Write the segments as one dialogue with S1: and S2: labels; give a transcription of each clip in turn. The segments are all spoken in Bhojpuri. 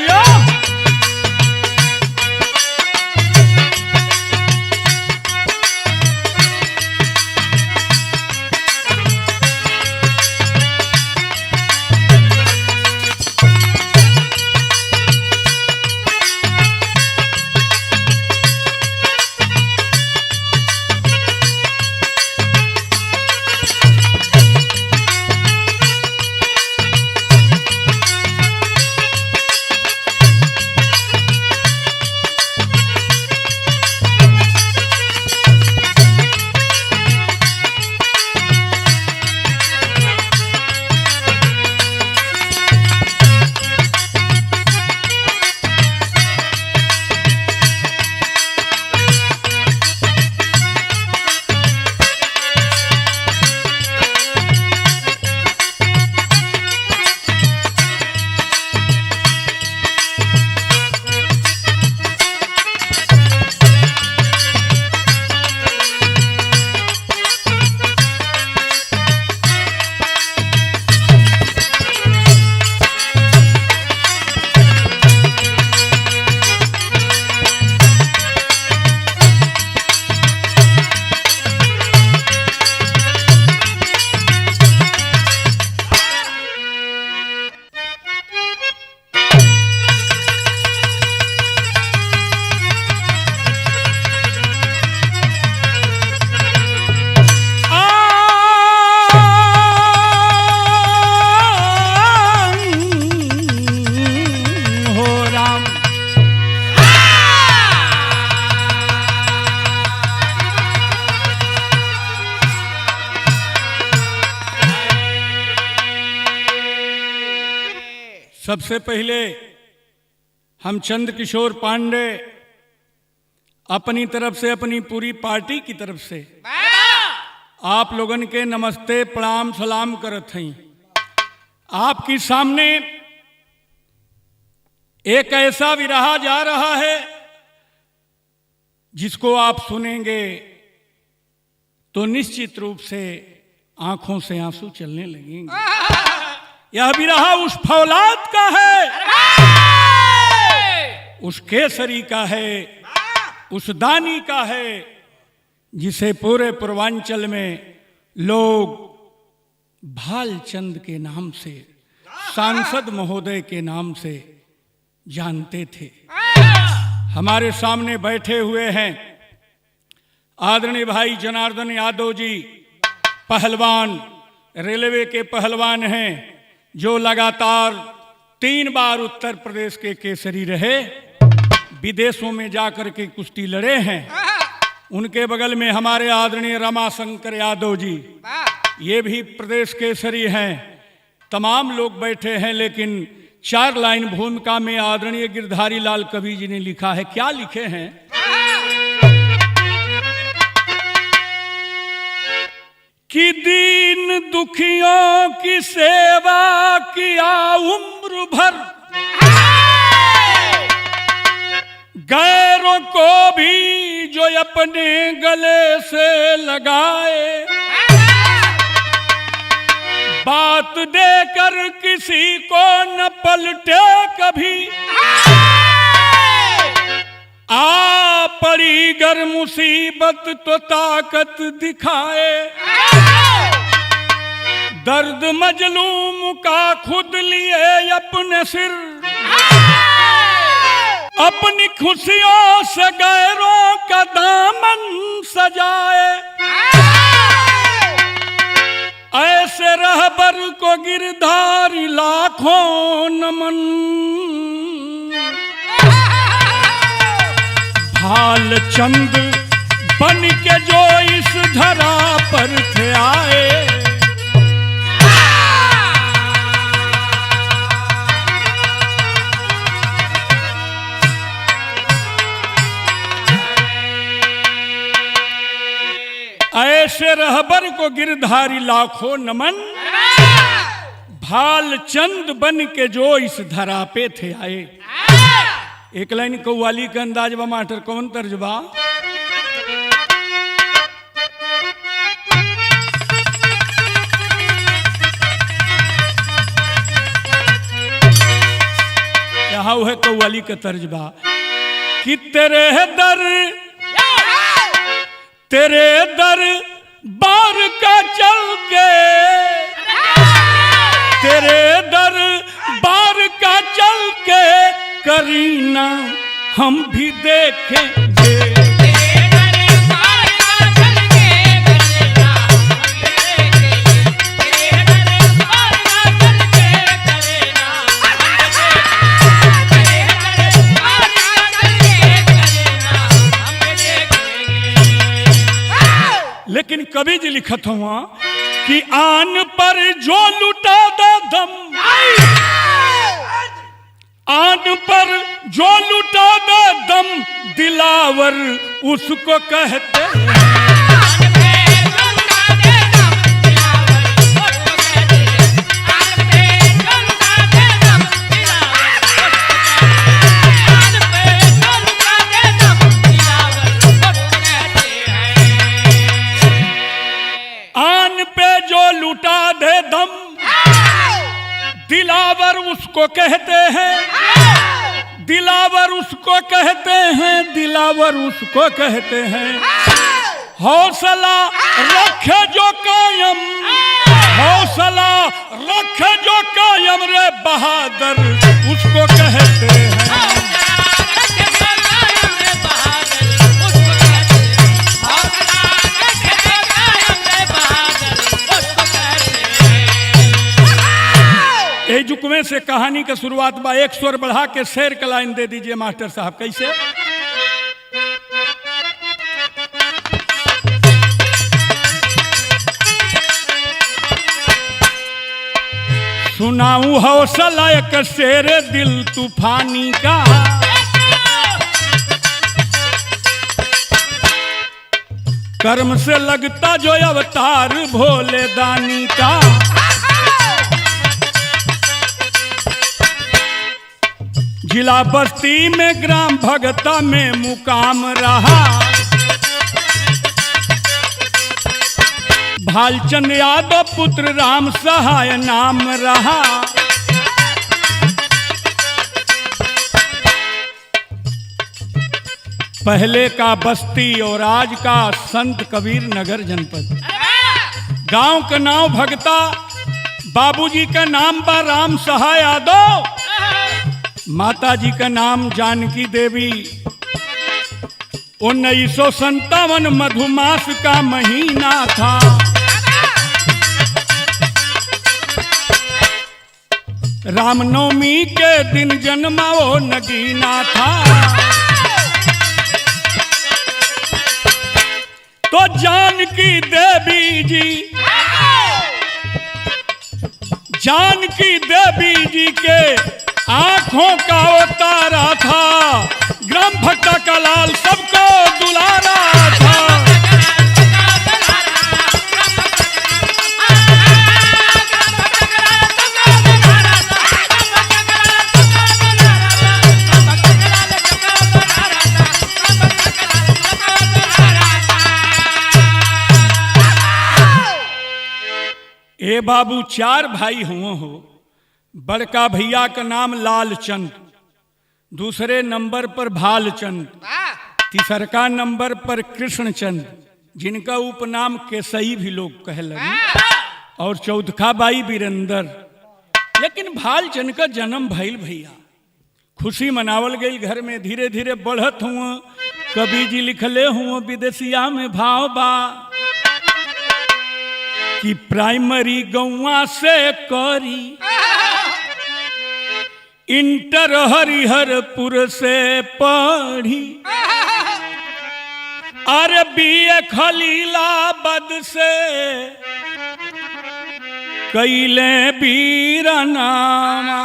S1: जिया। सबसे पहले हम चंद्रकिशोर पांडे अपनी तरफ से, अपनी पूरी पार्टी की तरफ से आप लोगन के नमस्ते प्रणाम सलाम करत हई। आपकी सामने एक ऐसा विरहा जा रहा है जिसको आप सुनेंगे तो निश्चित रूप से आंखों से आंसू चलने लगेंगे। यह विरहा उस फौलाद का है, उस केसरी का है, उस दानी का है जिसे पूरे पूर्वांचल में लोग भालचंद के नाम से, सांसद महोदय के नाम से जानते थे। हमारे सामने बैठे हुए हैं आदरणीय भाई जनार्दन यादव जी, पहलवान, रेलवे के पहलवान हैं, जो लगातार 3 बार उत्तर प्रदेश के केसरी रहे, विदेशों में जाकर के कुश्ती लड़े हैं। उनके बगल में हमारे आदरणीय रमाशंकर यादव जी, ये भी प्रदेश केसरी हैं। तमाम लोग बैठे हैं, लेकिन 4 लाइन भूमिका में आदरणीय गिरधारी लाल कवि जी ने लिखा है। क्या लिखे हैं? कि दीन दुखियों की सेवा किया उम्र भर, गैरों को भी जो अपने गले से लगाए, बात देकर किसी को न पलटे कभी, आ पड़ी गर मुसीबत तो ताकत दिखाए, दर्द मजलूम का खुद लिए अपने सिर, अपनी खुशियों से गैरों का दामन सजाए, ऐसे रहबर को गिरधारी लाखों नमन, भालचंद बन के जो इस धरा पर थे आए, ऐसे रहबर को गिरधारी लाखों नमन, भालचंद बन के जो इस धरा पे थे आए। एक लाइन कव्वाली का अंदाज बा मास्टर, कौन तर्जबा? कहा है कव्वाली का तर्जबा कि तेरे दर बार का चल के, तेरे दर बार का चल के करीना हम भी देखेंगे। लेकिन कवि जी लिखत हुआ कि आन पर जो लुटा दा दम, आन पर जो लुटा दा दम दिलावर उसको कहते हैं। लुटा दे दम दिलावर उसको कहते हैं, दिलावर उसको कहते हैं, दिलावर उसको कहते हैं। हौसला रखे जो कायम, हौसला रखे जो कायम रे बहादुर उसको कहते हैं। जुकवे से कहानी का शुरुआत बा। एक स्वर बढ़ा के शेर का लाइन दे दीजिए मास्टर साहब। कैसे? सुनाऊं हौसला एक शेर दिल तूफानी का, कर्म से लगता जो अवतार भोले दानी का। जिला बस्ती में ग्राम भगता में मुकाम रहा, भालचंद यादव पुत्र राम सहाय नाम रहा। पहले का बस्ती और आज का संत कबीर नगर जनपद। गांव का नाम भगता, बाबूजी का नाम बा राम सहाय यादव, माता जी का नाम जानकी देवी। 1957 मधुमास का महीना था, रामनवमी के दिन जन्मा वो नगीना था। तो जानकी देवी जी, जानकी देवी जी के आंखों का उतारा था, ग्राम भक्ता का लाल सबको दुलारा था। ए बाबू 4 भाई हुए हो। बड़का भैया का नाम लालचंद, दूसरे नंबर पर भालचंद, तीसरका नंबर पर कृष्णचंद, जिनका उपनाम केसई भी लोग कह लगे, और चौथका बाई वीरेंद्र। लेकिन भालचंद का जन्म भइल भैया, खुशी मनावल गई घर में, धीरे धीरे बढ़त हुआ। कवि जी लिखले हुआ विदेशिया में भाव बा कि प्राइमरी गौवा से करी, इंटर हरिहरपुर से पढ़ी, अरे बीए खलीलाबाद से कैले वीरनामा।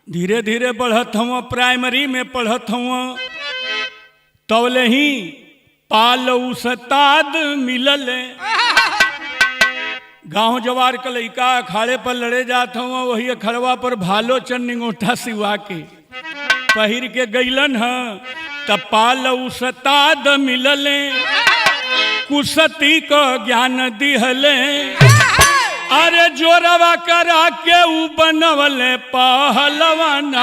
S1: धीरे धीरे बढ़त हुआ, प्राइमरी में पढ़त हुआ, तौले ही पाल उस्ताद मिलल। गांव जवार का लड़का अखाड़े पर लड़े जात हुआ, वही अखड़वा पर भालो चन्निंगोठा सिवा के पहिर के गईलन है, तब पाल उस्ताद मिलल। कुसती को ज्ञान दिहले अरे जोरवा करा के ऊ बनवले पहलवानावा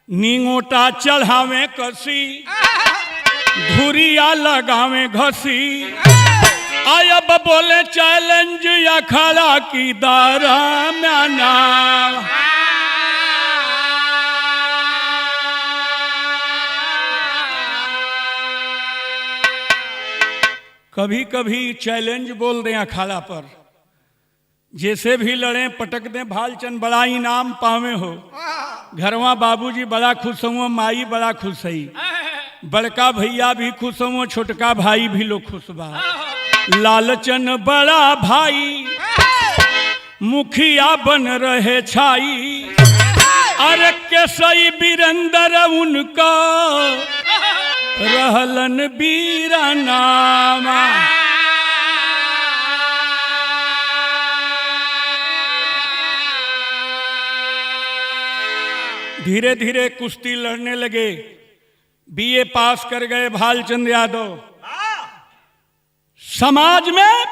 S1: नींगोटा चढ़ावे कसी धुरिया लगावे घसी आयब बोले चैलेंज अखाड़ा की दारा म्याना कभी कभी चैलेंज बोल दें अखाड़ा पर जैसे भी लड़े पटक दें भालचंद बड़ा इनाम पावे हो घरवा बाबूजी बड़ा खुश हुआ माई बड़ा खुश है बड़का भैया भी खुश हुआ छोटका भाई भी लोग खुश बा लालचन बड़ा भाई मुखिया बन रहे छाई अरे केसई बीरंदर उनका रहलन बीरानामा धीरे धीरे कुश्ती लड़ने लगे बीए पास कर गए भालचंद यादव समाज में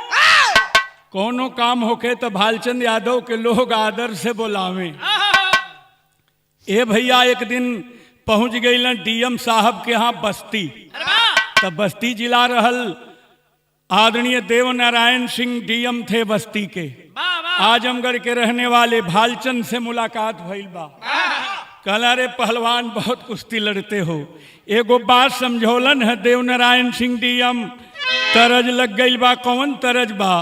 S1: कोनो काम होके तो भालचंद यादव के लोग आदर से बुलावे ए भैया एक दिन पहुंच गई डीएम साहब के यहाँ बस्ती तब बस्ती जिला रहल आदरणीय देवनारायण सिंह डीएम थे बस्ती के आजमगढ़ के रहने वाले भालचंद से मुलाकात भइल बा कहला रे पहलवान बहुत कुश्ती लड़ते हो एगो बात समझौलन है देवनारायण सिंह डीएम तरज लग गई बा कौन तरज बा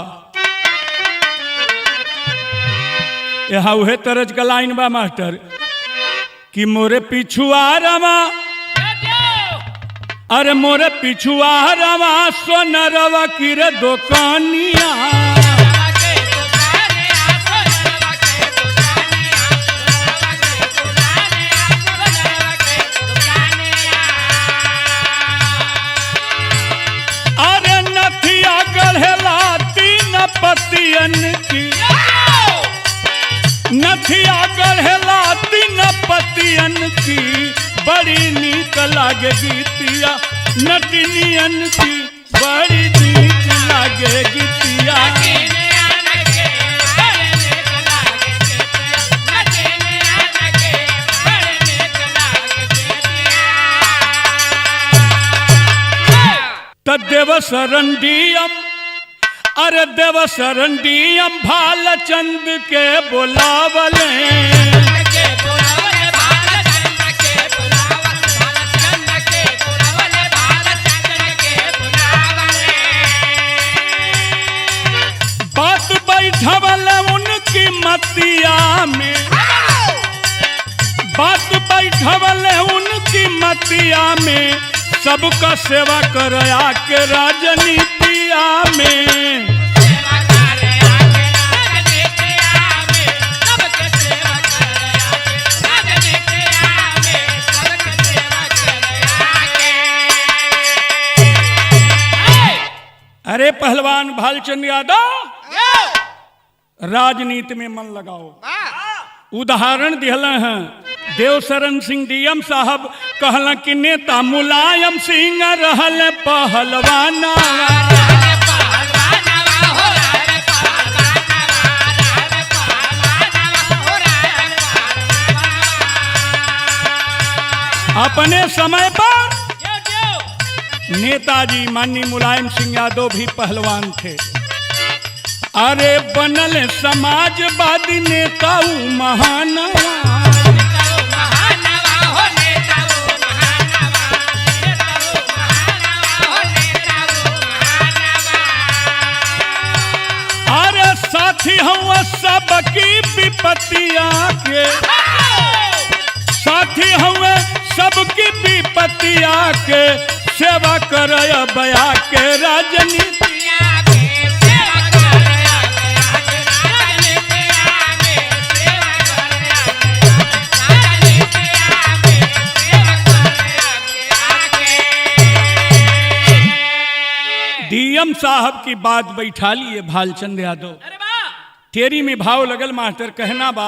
S1: यहाँ उहे तरज का लाइन बा मास्टर कि मोरे पिछुआ रमा अरे मोरे पिछुआ रमा सोनरवा की रे दुकानिया अरे नथिया गढ़ेला तीन पतियन की नथिया गढ़ेला तीन पतियन की बड़ी नीक लागे गीतिया नटनियन की बड़ी नीक लागे गीतिया देव सरंडियम अरे देव सरंडियम भालचंद के बुलावले बात बैठवल उनकी मतिया में बात बैठवल उनकी मतिया में सबका सेवा करया के राजनीतिया में अरे पहलवान भालचंद यादव राजनीति में मन लगाओ उदाहरण दिहल हैं देवशरण सिंह डीएम साहब कहला कि नेता मुलायम सिंह रहल पहलवाना अपने समय पर नेताजी माननीय मुलायम सिंह यादव भी पहलवान थे अरे बनल समाजवादी नेता महानवा साथी हुआ सबकी विपत्तिया के साथी हुए सबकी विपत्तिया के सेवा करया बया के राजनीतिया के सेवा करया बया के राजनीतिया में सेवा करया राजनीतिया में सेवा करया के डीएम साहब की बात बैठा लिए भालचंद यादव तेरी में भाव लगल मास्टर कहना बा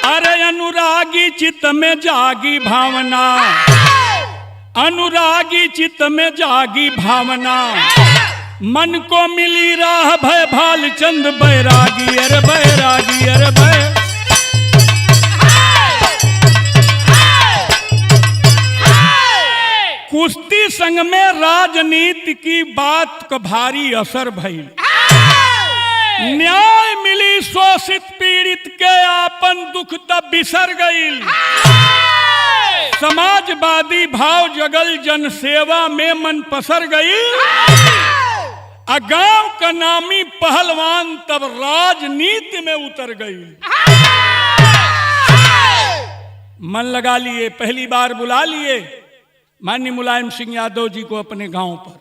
S1: अरे अनुरागी चित्त में जागी भावना, अनुरागी चित्त में जागी भावना, मन को मिली राह भय भाल चंद बैरागी, अरे बैरागी, अरे बै कुश्ती संग में राजनीति की बात का भारी असर भइल। न्याय मिली शोषित पीड़ित के आपन दुख तब बिसर गईल। समाजवादी भाव जगल जन सेवा में मन पसर गई। गांव का नामी पहलवान तब राजनीति में उतर गई। मन लगा लिए, पहली बार बुला लिए माननीय मुलायम सिंह यादव जी को अपने गांव पर।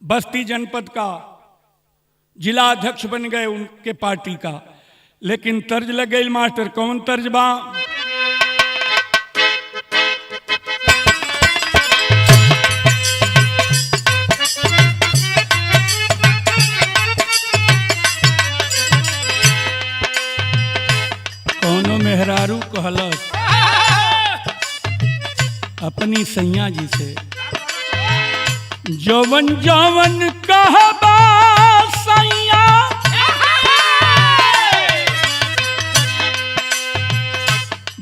S1: बस्ती जनपद का जिला अध्यक्ष बन गए उनके पार्टी का। लेकिन तर्ज लग गई मास्टर, कौन तर्ज बा? कौनो मेहरारू कहलस अपनी सैया जी से, जवन जवन कहबा सैया,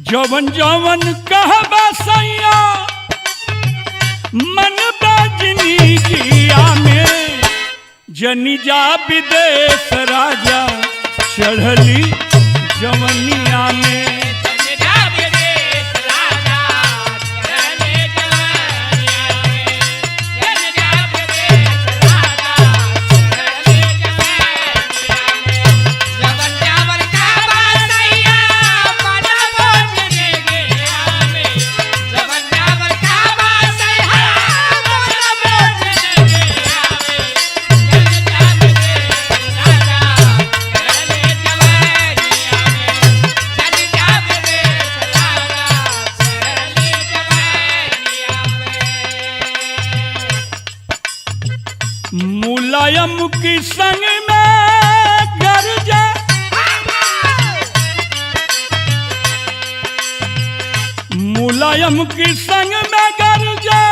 S1: जवन जवन कहबा सैया, मन बजनी जिया में, जनी जा विदेश राजा चढ़ली जवनिया में। मुलायम की संग में गरजे, मुलायम की संग में गरजे,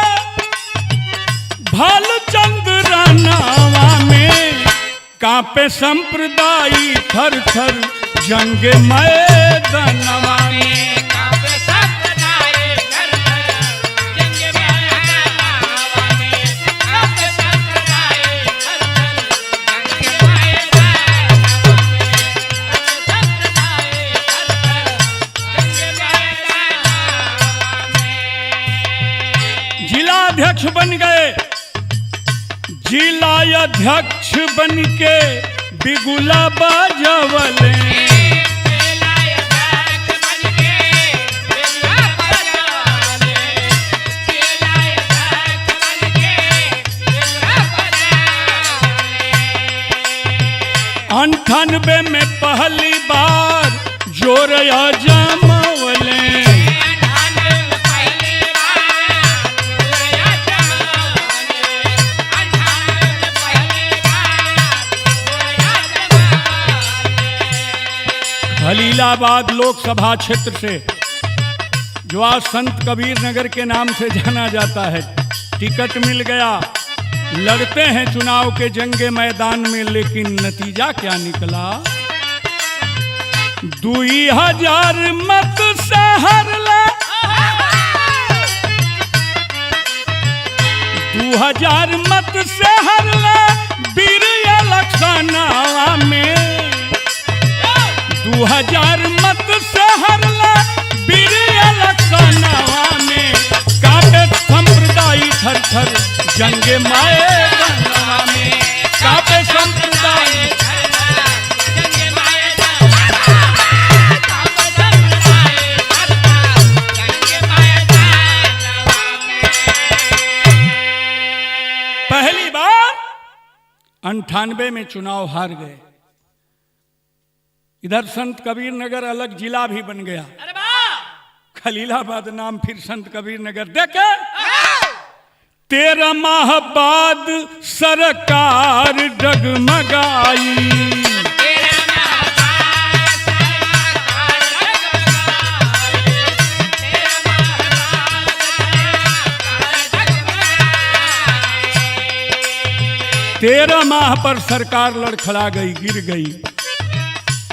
S1: भाल चंद्रनावा में, कांपे संप्रदायी थर थर जंग मैदानवा में। अध्यक्ष बन गए, जिला अध्यक्ष बन के बिगुला बाजवले। अंठानबे में पहली बार जोर जमावले। खलीलाबाद लोकसभा क्षेत्र से, जो आज संत कबीर नगर के नाम से जाना जाता है, टिकट मिल गया। लड़ते हैं चुनाव के जंगे मैदान में, लेकिन नतीजा क्या निकला? 2000 मत से हरला, 2000 मत से हरला बीर इलेक्शनवा में। 2000 मत से हरला बीर इलेक्शनवा में, कापे संप्रदायी थर थर जंग मैदानवा में, कापे संप्रदायी थर थर जंग मैदानवा में। पहली बार 98 में चुनाव हार गए। इधर संत कबीर नगर अलग जिला भी बन गया। खलीलाबाद नाम फिर संत कबीर नगर। देखे 13 माह बाद सरकार डगमगाई, 13 माह बाद सरकार 13 माह पर सरकार लड़खड़ा गई, गिर गई।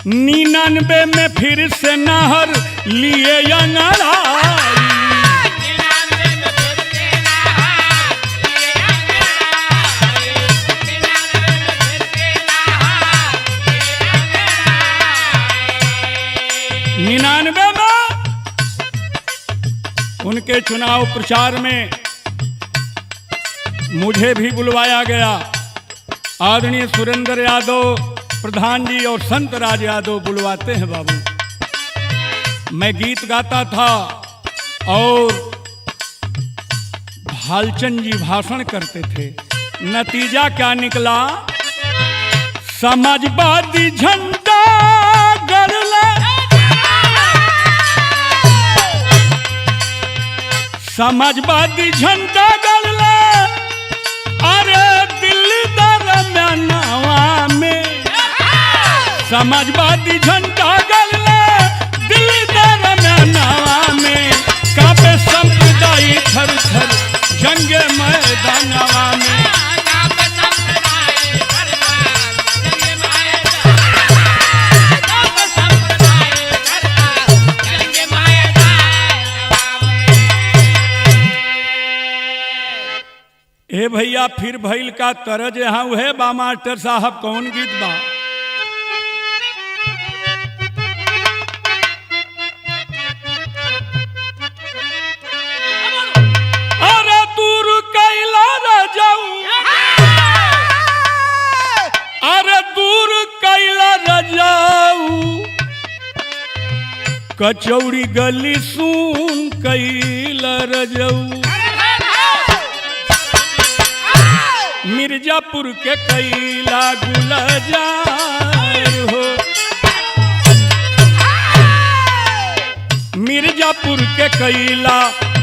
S1: 99 में फिर से नहर लिए अंगड़ाई। उनके चुनाव प्रचार में मुझे भी बुलवाया गया। आदरणीय सुरेंद्र यादव प्रधान जी और संत राज यादव बुलवाते हैं बाबू। मैं गीत गाता था और भालचंद जी भाषण करते थे। नतीजा क्या निकला? समाजवादी झंडा गड़ला, समाजवादी झंडा गड़ला, अरे दिल्ली दरम्यानवा में। समाजवादी झंडा गड़ला, दिल्ली दरम्यानवा में। कांपे संप्रदाय थर थर जंगे मैदानवा में। ए भैया फिर भइल का तरज यहाँ है बा मास्टर साहब, कौन गीत बा? अरे दूर कैला रजाऊ, अरे दूर कैला रजाऊ, कचौड़ी गली सुन कैला रजाऊ। मिर्जापुर के कैला गुलजार हो, मिर्जापुर के कैला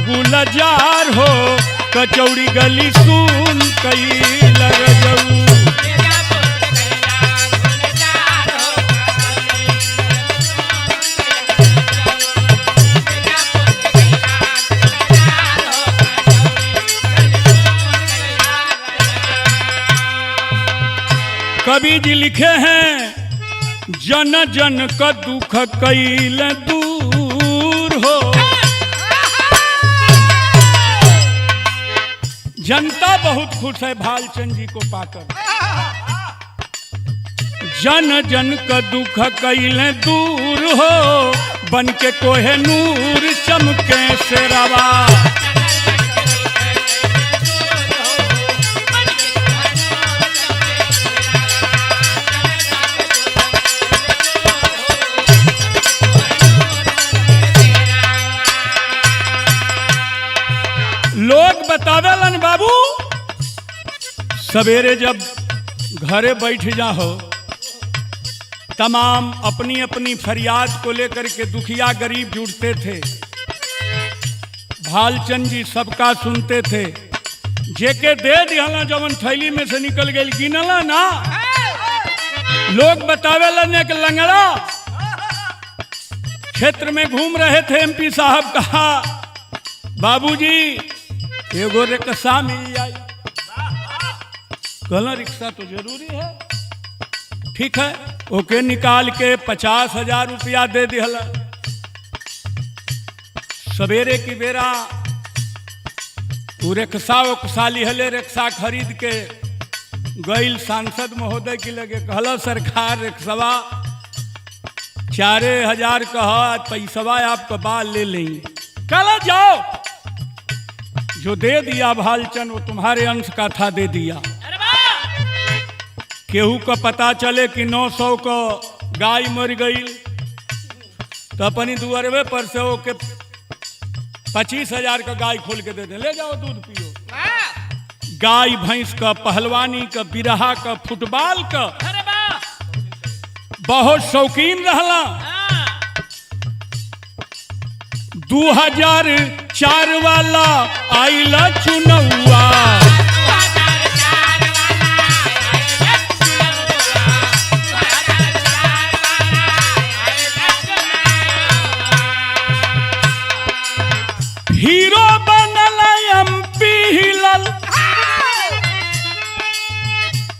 S1: गुलजार हो, कचौड़ी गली सुन कैला रजाऊ। कवि जी लिखे हैं जन जन का दुख कैल दूर हो। जनता बहुत खुश है भालचंद जी को पाकर। जन जन का दुख कैल दूर हो, बन के कोहिनूर चमके से रवा। लोग बतावेलन बाबू, सवेरे जब घरे बैठ जाओ, तमाम अपनी अपनी फरियाद को लेकर के दुखिया गरीब जुटते थे। भालचंद जी सबका सुनते थे। जेके दे दिया जवन थैली में से निकल गई, गिनला ना। लोग बतावेलन एक लंगड़ा क्षेत्र में घूम रहे थे। एमपी साहब कहा बाबूजी एगो रिक्शा मिल जाए। कहला रिक्शा तो जरूरी है। ठीक है, ओके निकाल के 50,000 रुपया दे दिया। सवेरे की बेरा वो रिक्शा उकसा लिहले, रिक्शा खरीद के गईल सांसद महोदय की लगे। कहला सरकार रिक्शा 4,000 कहा, पैसवा आपका बाल ले लें। कहला जाओ, जो दे दिया भालचंद वो तुम्हारे अंश का था, दे दिया। केहू का पता चले कि 900 को गाय मर गई तो अपनी दुअरवे पर से ओके 25,000 का गाय खोल के दे दे, ले जाओ दूध पियो। गाय भैंस का, पहलवानी का, बिरहा का, फुटबॉल का बहुत शौकीन रहला। 2004 वाला आइला चुनौआ, हीरो बनल एमपी हिलल,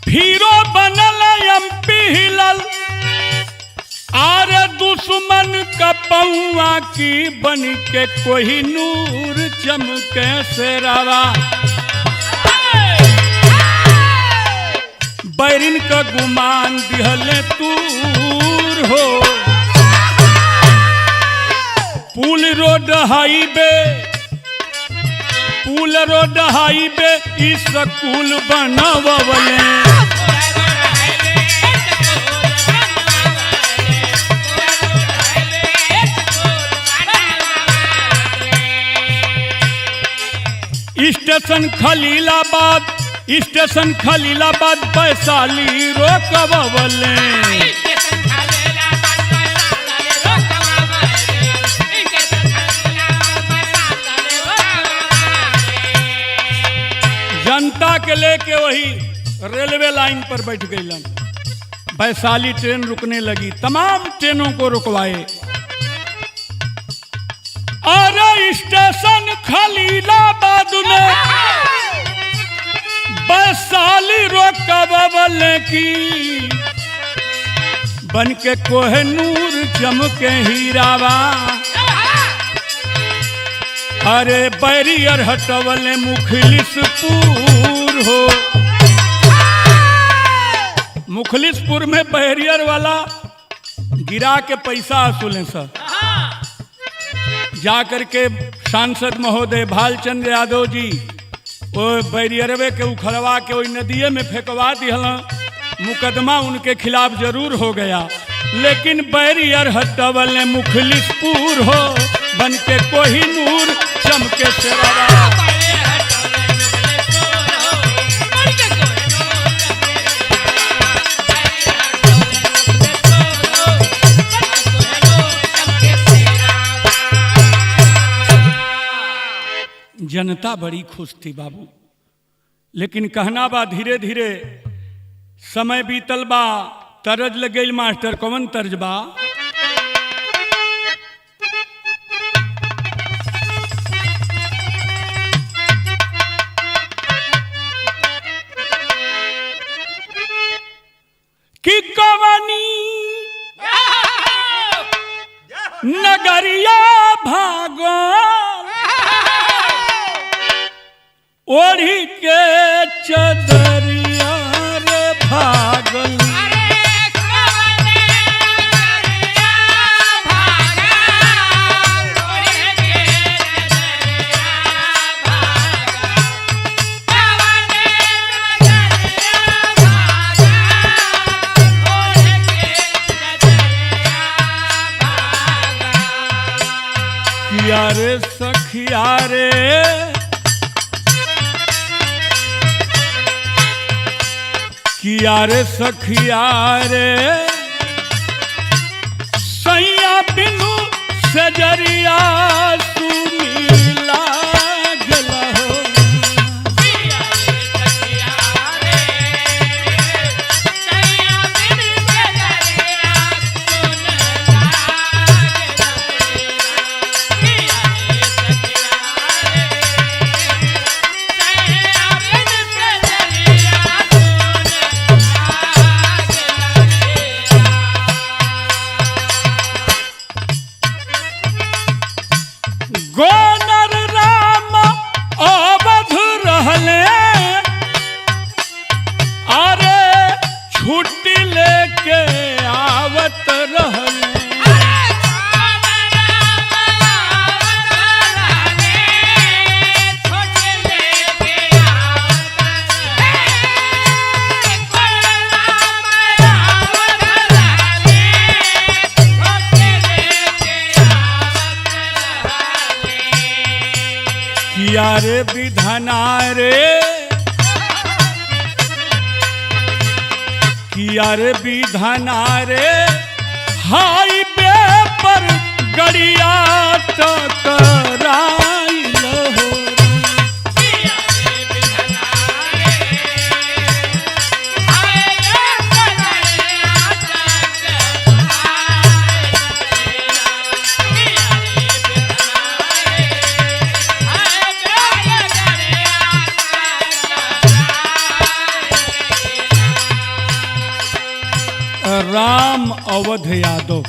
S1: फिरो बनल एमपी हिलल आरे दुश्मन का पौआ की बन के कोई नूर चमके शेरावा बैरिन का गुमान दिहले तूर हो पुल रोड हाईवे स्कूल बनवले स्टेशन खलीलाबाद वैशाली रोकवले जनता के लेके वही रेलवे लाइन पर बैठ गईलन। वैशाली ट्रेन रुकने लगी, तमाम ट्रेनों को रुकवाए। अरे स्टेशन खलीलाबाद में वैशाली रोकवले की बन के कोहनूर चमके हीरावा अरे बैरियर हटवले मुखलिसपुर हो मुखलिसपुर में बैरियर वाला गिरा के पैसा वसूलें सर जाकर के सांसद महोदय भालचंद यादव जी वो बैरियरवे के उखड़वा के वही नदिये में फेंकवा दिहल। मुकदमा उनके खिलाफ जरूर हो गया लेकिन बैरियर हटवले मुखलिसपुर हो बन के कोहिनूर चमके शेरावा जनता बड़ी खुश थी बाबू, लेकिन कहना बा धीरे धीरे समय बीतल बा। तरज लग गई मास्टर, कौन तर्ज बा? कि कवनी नगरिया भागो ओढ़ी के चदरिया रे भागल किया रे सखिया रे किया रे सखिया रे सैया बिनु सजरिया सुनीला गला हो गोनर राम अवध रहले अरे छुट्टी लेके आवत रहले किया रे विधना रे किया रे विधना रे हाईवे पर गड़िया टकराइल हो अवध यादव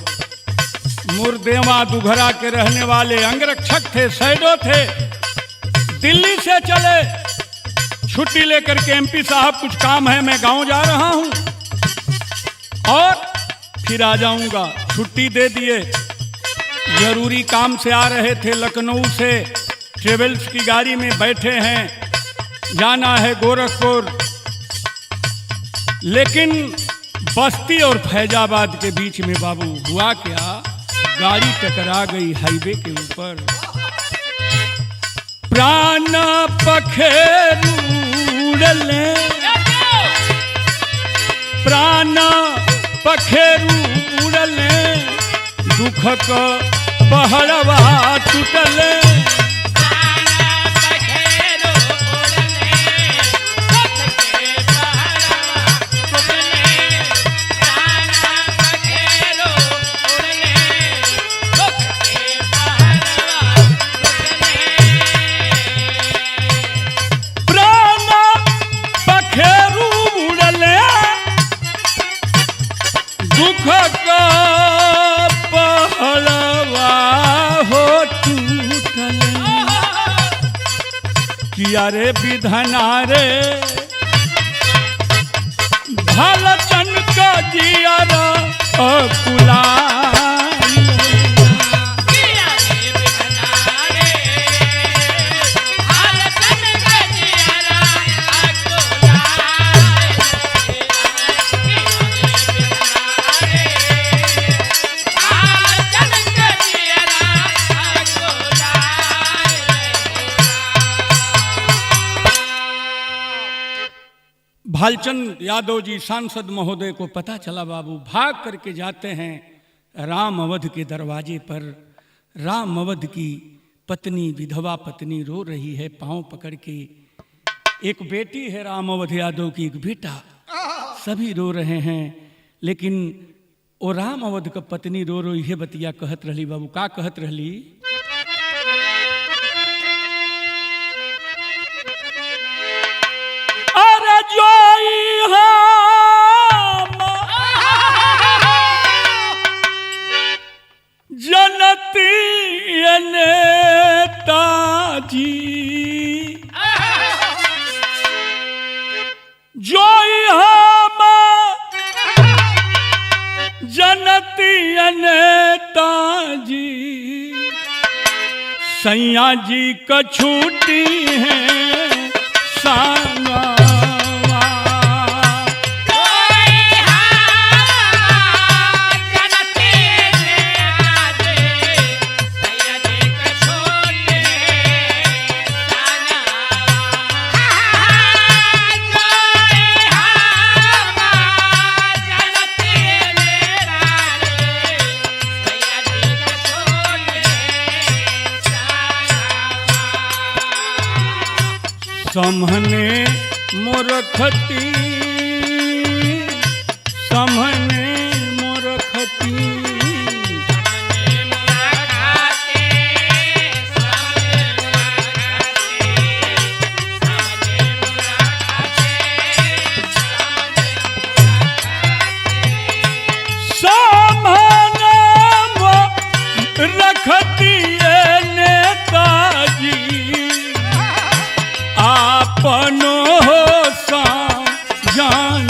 S1: मुरदेवा दुघरा के रहने वाले अंगरक्षक थे, सैडो थे। दिल्ली से चले छुट्टी लेकर के, एमपी साहब कुछ काम है, मैं गांव जा रहा हूं और फिर आ जाऊंगा। छुट्टी दे दिए, जरूरी काम से आ रहे थे, लखनऊ से ट्रेवल्स की गाड़ी में बैठे हैं, जाना है गोरखपुर। लेकिन बस्ती और फैजाबाद के बीच में बाबू हुआ क्या, गाड़ी टकरा गई हाईवे के ऊपर। प्राण पखेरू उड़ले, प्राण पखेरू उड़ले, दुख का पहाड़वा टूटले। रे विधना रे भलचन का जियारा अकुला। भालचंद यादव जी सांसद महोदय को पता चला बाबू, भाग करके जाते हैं राम अवध के दरवाजे पर। राम अवध की पत्नी, विधवा पत्नी रो रही है पांव पकड़ के। एक बेटी है राम अवध यादव की, एक बेटा, सभी रो रहे हैं। लेकिन वो राम अवध का पत्नी रो रो ये बतिया कहत रही बाबू। का कहत रही, जनती नेताजी जोई हम जनती नेताजी, सैया जी का छुट्टी है सांगा। समहने मोरखती, समहने मोरखती, समहने मोरखती नेताजी, अपनो सा जान।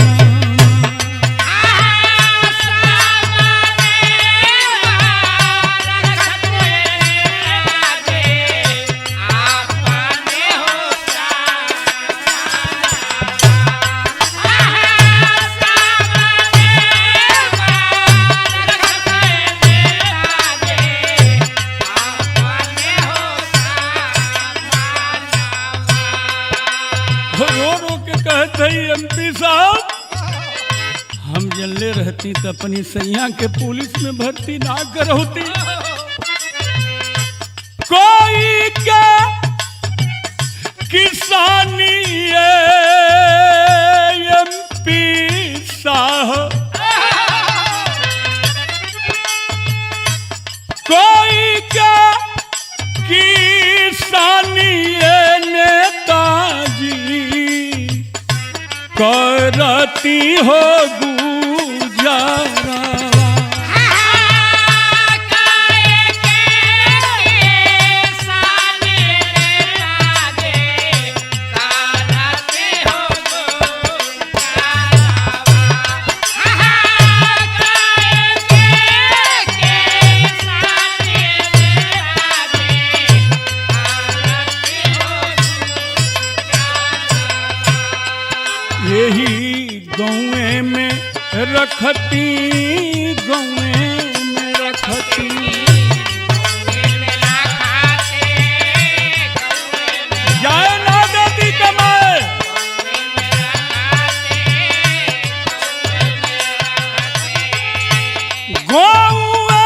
S1: एमपी साहब, हम जल्ले रहती तो अपनी सैया के पुलिस में भर्ती ना करती। कोई क्या किसानी एमपी साहब, कोई क्या किसानी नेताजी, करती हो गुजारा। रखती गौए में रखती जाए ना देती कमाए गौए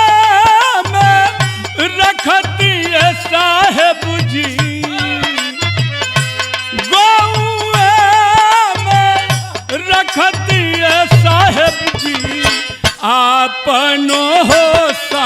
S1: में रखती है साहेब जी गौए में रखती है साहेब जी आपनो हो सा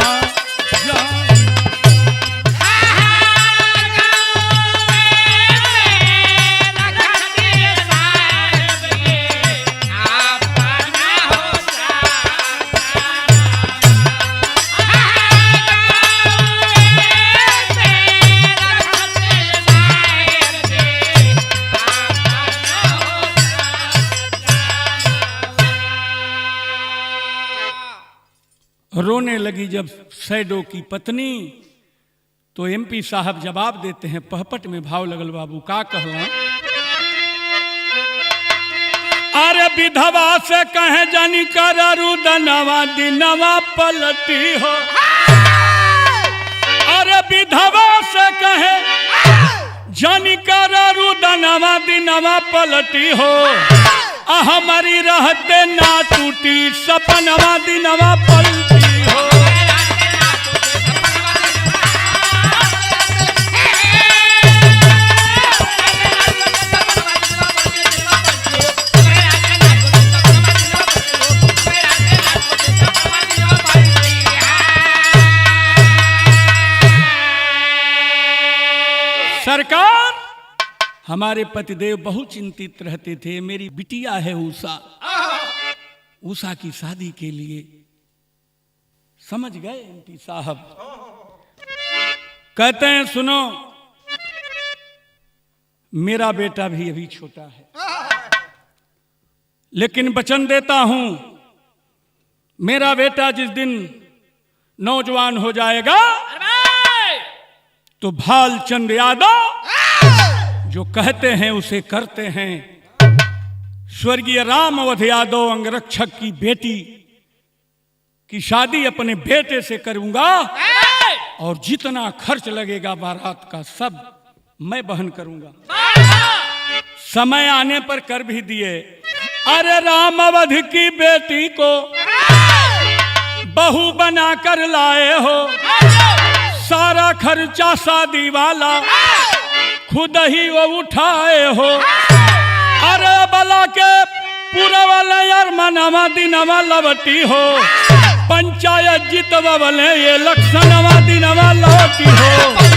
S1: रोने लगी जब सैडो की पत्नी तो एमपी साहब जवाब देते हैं पहपट में भाव लगल बाबू का कहला अरे विधवा से कहे जानी कर रुदनवा दिनवा पलटी हो अरे विधवा से कहे जानी कर रुदनवा दिनवा पलटी हो हमारी रहते ना टूटी सपनवा दिनवा पलटी हो सरकार हमारे पतिदेव बहुत चिंतित रहते थे मेरी बिटिया है उषा की शादी के लिए समझ गए एमपी साहब कहते हैं सुनो मेरा बेटा भी अभी छोटा है लेकिन वचन देता हूं मेरा बेटा जिस दिन नौजवान हो जाएगा तो भालचंद यादव जो कहते हैं उसे करते हैं स्वर्गीय राम अवध यादव अंगरक्षक की बेटी की शादी अपने बेटे से करूंगा और जितना खर्च लगेगा बारात का सब मैं वहन करूंगा समय आने पर कर भी दिए अरे राम अवध की बेटी को बहू बना कर लाए हो सारा खर्चा शादी वाला खुद ही वो उठाए हो अरे बला के पूरा वाले यार मनवा दिनवा लवटी हो पंचायत जीतवा वाले ये लक्षणवा दिनवा लवटी हो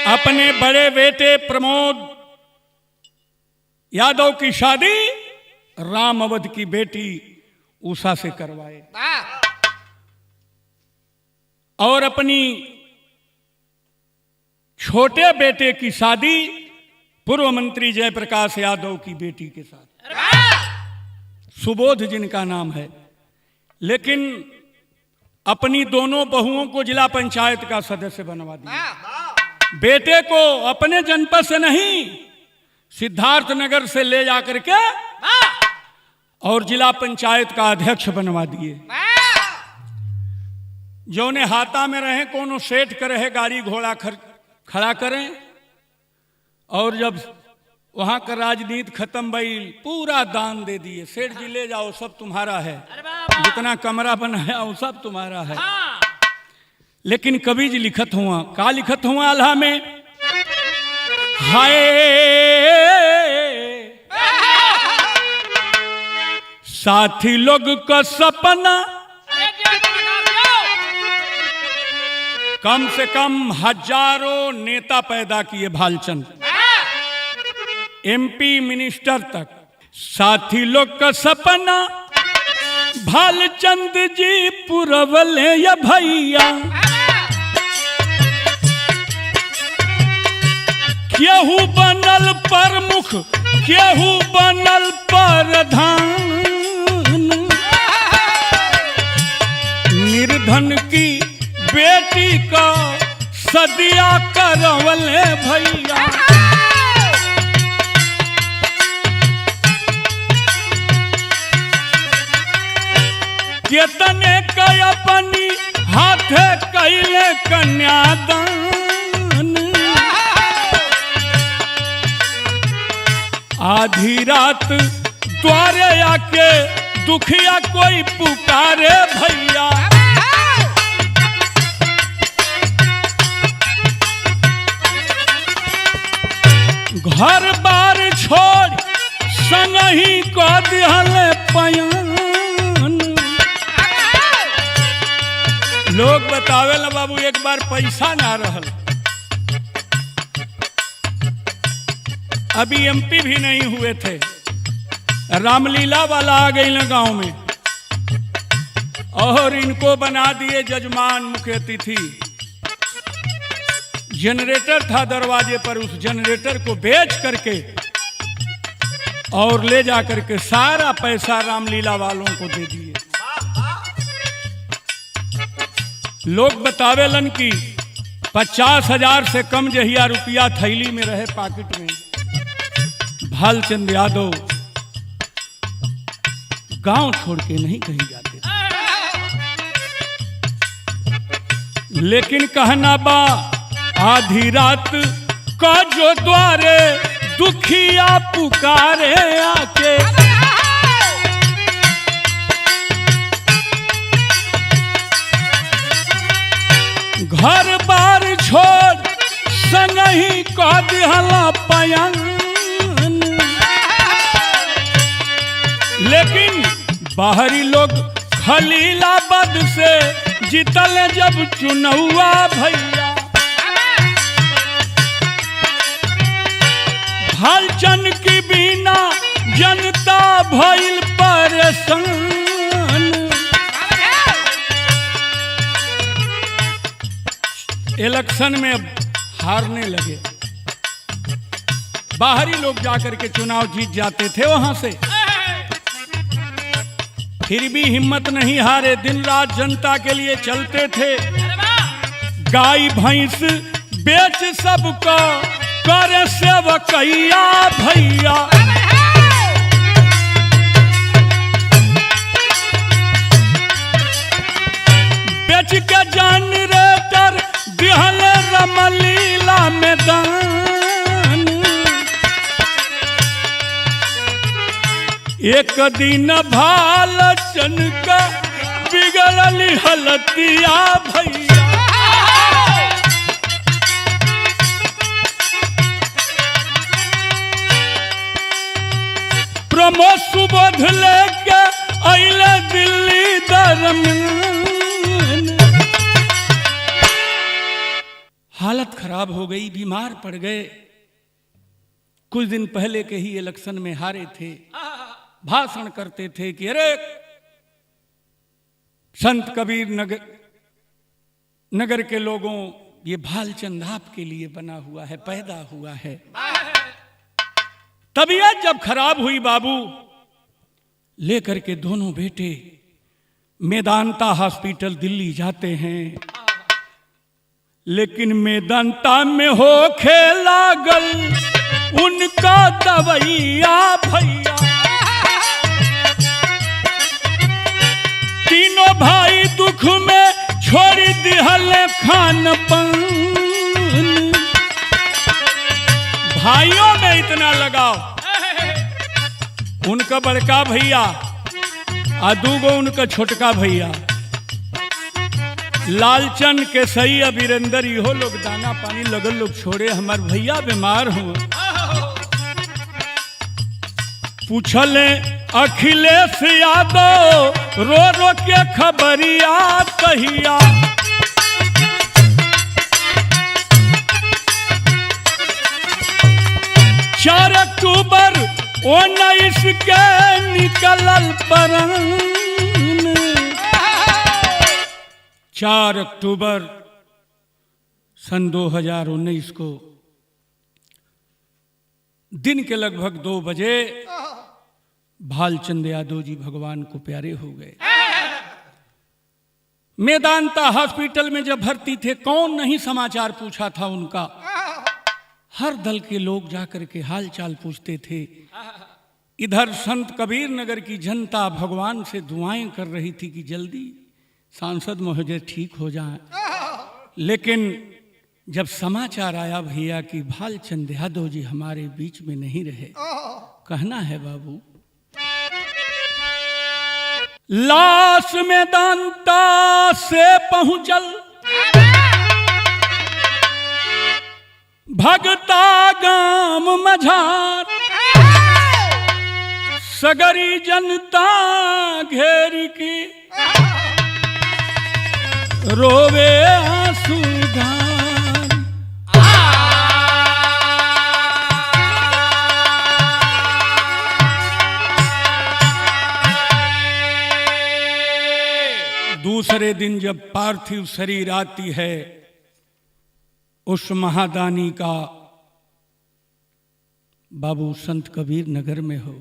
S1: अपने बड़े बेटे प्रमोद यादव की शादी राम अवध की बेटी उषा से करवाए और अपनी छोटे बेटे की शादी पूर्व मंत्री जयप्रकाश यादव की बेटी के साथ सुबोध जिनका नाम है लेकिन अपनी दोनों बहुओं को जिला पंचायत का सदस्य बनवा दिया बेटे को अपने जनपद से नहीं सिद्धार्थ नगर से ले जाकर के और जिला पंचायत का अध्यक्ष बनवा दिए जो ने हाथा में रहे कोनो सेठ कर रहे गाड़ी घोड़ा खड़ा करें और जब वहां का राजनीति खत्म भई पूरा दान दे दिए सेठ जी ले जाओ सब तुम्हारा है जितना कमरा बनाया वो सब तुम्हारा है लेकिन कवि जी लिखत हुआ का लिखत हुआ आल्हा में हाय साथी लोग का सपना कम से कम हजारों नेता पैदा किए भालचंद एमपी मिनिस्टर तक साथी लोग का सपना भालचंद जी पुरवले या भैया केहू बनल प्रमुख केहू बनल प्रधान, निर्धन की बेटी का सदिया करवले भैया। केतने कई अपनी हाथे कैले कन्यादान, आधी रात द्वारे आके दुखिया कोई पुकारे भैया। घर बार छोड़ संगही को दिहल पयान। लोग बतावे ला बाबू एक बार पैसा ना रहल, अभी एमपी भी नहीं हुए थे, रामलीला वाला आ गई ना गांव में और इनको बना दिए जजमान मुख्य अतिथि। जनरेटर था दरवाजे पर, उस जनरेटर को बेच करके और ले जा करके सारा पैसा रामलीला वालों को दे दिए। लोग बतावेलन कि 50,000 से कम जहिया रुपया थैली में रहे पॉकेट में, भालचंद यादव गांव छोड़ के नहीं कहीं जाते थे। लेकिन कहना बा आधी रात का जो द्वारे दुखिया पुकारे आके, घर बार छोड़ संगही को दिहला पयान। लेकिन बाहरी लोग खलीलाबाद से जीतल जब चुनौआ भैया, भालचंद की बिना जनता भइल परेशान। इलेक्शन में अब हारने लगे, बाहरी लोग जाकर के चुनाव जीत जाते थे वहां से, फिर भी हिम्मत नहीं हारे, दिन रात जनता के लिए चलते थे। गाय भैंस बेच सबको करे सेवकैया भैया। बेच के जनरेटर दिहल रामलीला में दान। एक दिन भालचंद का बिगड़ल हलतिया भैया। प्रमोद सुबोध लेके अइले दिल्ली दरमियान। हालत खराब हो गई, बीमार पड़ गए। कुछ दिन पहले के ही इलेक्शन में हारे थे, भाषण करते थे कि अरे संत कबीर नगर के लोगों, ये भालचंद आपके लिए बना हुआ है, पैदा हुआ है। तबीयत जब खराब हुई बाबू, लेकर के दोनों बेटे मेदांता हॉस्पिटल दिल्ली जाते हैं। लेकिन मेदांता में हो लागल उनका दवैया भैया। तीनों भाई दुख में छोड़ दिहल खान पान। भाइयों में इतना लगाव, उनका बड़का भैया और दूगो उनका छोटका भैया लालचंद के सही अभिरंदर, इहो लोग दाना पानी लगल लोग छोड़े, हमार भैया बीमार हो। पूछले अखिलेश यादव रो रो के खबरिया कहिया। 4 अक्टूबर 19 के निकलल परन। 4 अक्टूबर सन 2019 को दिन के लगभग 2 बजे भालचंद यादव जी भगवान को प्यारे हो गए। मेदांता हॉस्पिटल में जब भर्ती थे, कौन नहीं समाचार पूछा था उनका। हर दल के लोग जाकर के हाल चाल पूछते थे। इधर संत कबीर नगर की जनता भगवान से दुआएं कर रही थी कि जल्दी सांसद महोदय ठीक हो जाएं। लेकिन जब समाचार आया भैया कि भालचंद यादव जी हमारे बीच में नहीं रहे, कहना है बाबू, लाश में दांता से पहुंचल भगता गाम मझार, सगरी जनता घेर की रोवे आंसूधार। दूसरे दिन जब पार्थिव शरीर आती है उस महादानी का, बाबू संत कबीर नगर में हो,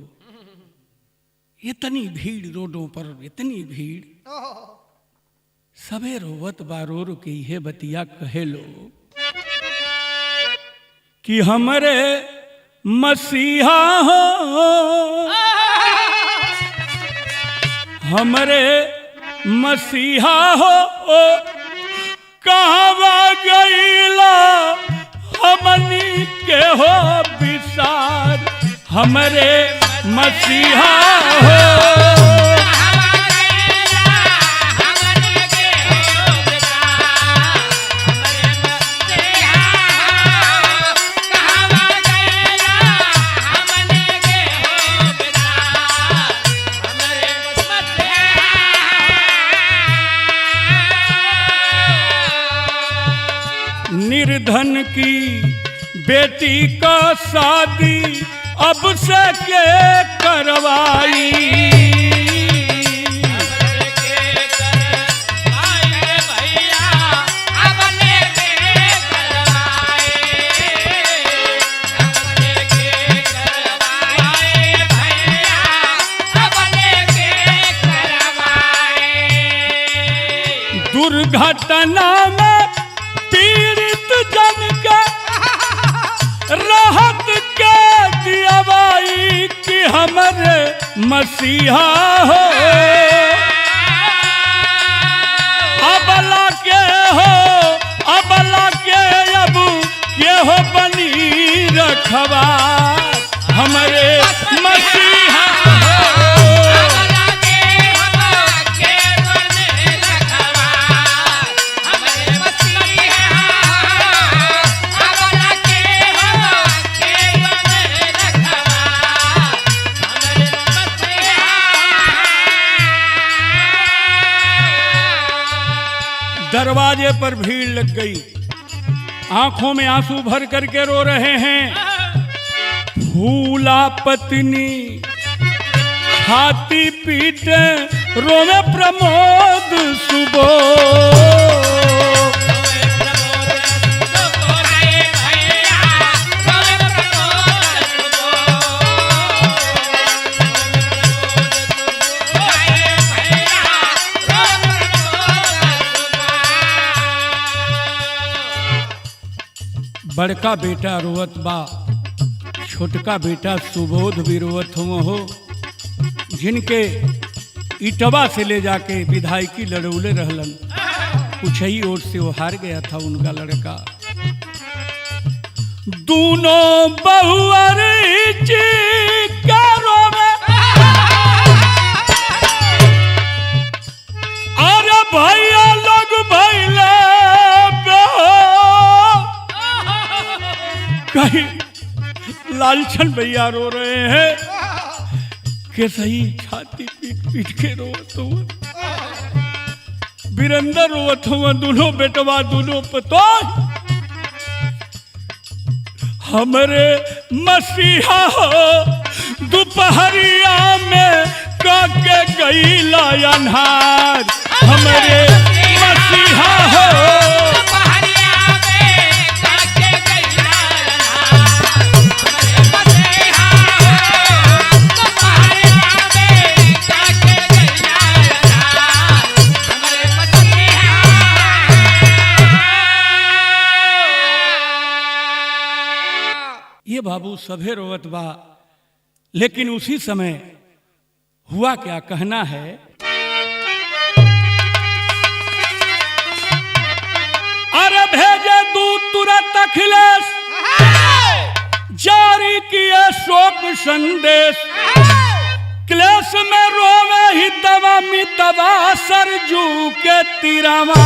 S1: इतनी भीड़ रोडों पर, इतनी भीड़, सबे रोवत बारोर के ये बतिया कहे लो कि हमरे मसीहा हो, हमरे मसीहा हो, कहवा गईला हमनी के हो विसार, हमरे मसीहा हो। निर्धन की बेटी का शादी अब से के करवाई, दुर्घटना में पीड़ित जन के राहत के दियावाई कि हमरे मसीहा हो, अबला के हो, अबला के अब के हो बनी रखवा, हमरे मसीहा दरवाजे पर भीड़ लग गई। आंखों में आंसू भर करके रो रहे हैं। फूला पत्नी छाती पीटे रोवे प्रमोद सुबोध, बड़का बेटा रोवत बा, छोटका बेटा सुबोध भी रोवत हो, जिनके इटवा से ले जाके विधायकी लड़ौले रहलन, कुछ ही ओर से वो हार गया था उनका लड़का। दोनों बहुअर रोवे, अरे भैया लोग भैले कहीं लालचन भैया रो रहे हैं कि सही छाती पीट पीट के रोवत हुआ, वीरेंद्र रोवत हुआ, दोनों बेटवा दोनों पतो, हमरे मसीहा हो दोपहरिया में काके गईला अन्हार, हमरे मसीहा हो दोपहरिया में काके गईला अन्हार, हमरे ये बाबू सभे रोवत बा, लेकिन उसी समय हुआ क्या, कहना है अरे भेजे दूत तुरंत अखिलेश, जारी किए शोक संदेश, क्लेश में रोवे ही दवा मितवा सरजू के तिरवा।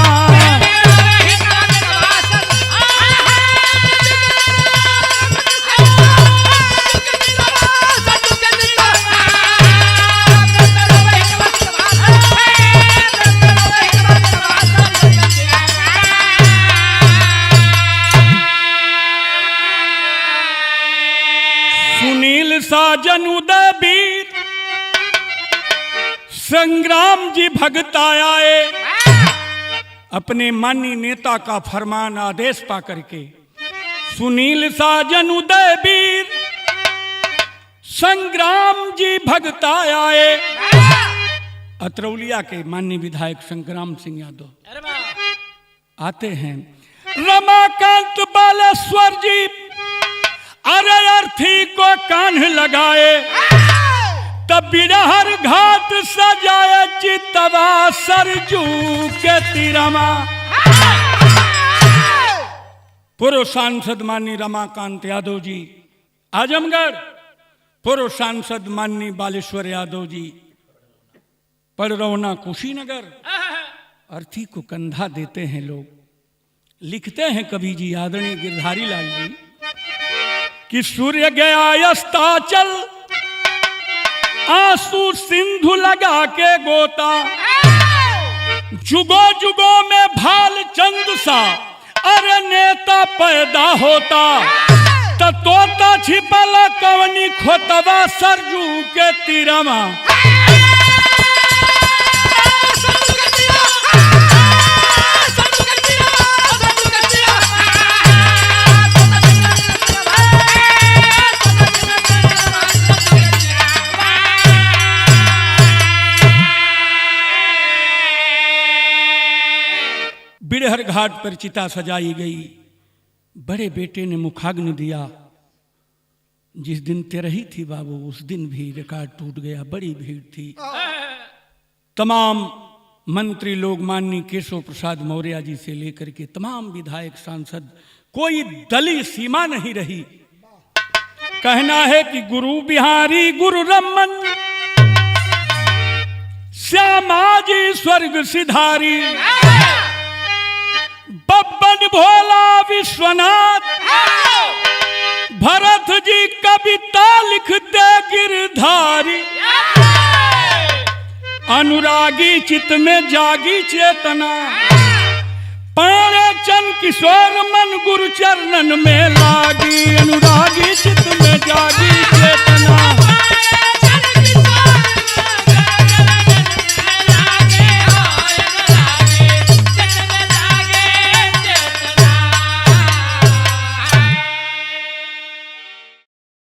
S1: सुनील साजन उदय वीर संग्राम जी भगता आए, अपने माननीय नेता का फरमान आदेश पा करके सुनील साजन उदय वीर संग्राम जी भगता आए। अतरौलिया के माननीय विधायक संग्राम सिंह यादव आते हैं। रमाकांत बालेश्वर जी अरे अर्थी को कान्ह लगाए, तब बिरहर घाट सजाए चितवा सरजू के तिरमा। पूर्व सांसद माननीय रमाकांत यादव जी आजमगढ़, पूर्व सांसद माननीय बालेश्वर यादव जी पड़रौना कुशीनगर, अर्थी को कंधा देते हैं लोग। लिखते हैं कवि जी आदरणीय गिरधारी लाल जी कि सूर्य गया अस्ताचल, आंसू सिंधु लगा के गोता, जुगो जुगो में भाल चंद सा अरे नेता पैदा होता, तोता छिपल कवनी खोतवा सरजू के तिरमा। बिरहर घाट पर चिता सजाई गई, बड़े बेटे ने मुखाग्नि दिया। जिस दिन तेरही थी बाबू, उस दिन भी रिकॉर्ड टूट गया, बड़ी भीड़ थी। तमाम मंत्री लोग माननीय केशव प्रसाद मौर्य जी से लेकर के तमाम विधायक सांसद, कोई दलीय सीमा नहीं रही। कहना है कि गुरु बिहारी गुरु रमन श्यामा जी स्वर्ग सिधारी, बब्बन भोला विश्वनाथ, भरत जी कविता लिखते गिरधारी, अनुरागी चित में जागी चेतना, पाणे चंद किशोर मन गुरु चरणन में लागी, अनुरागी चित में जागी।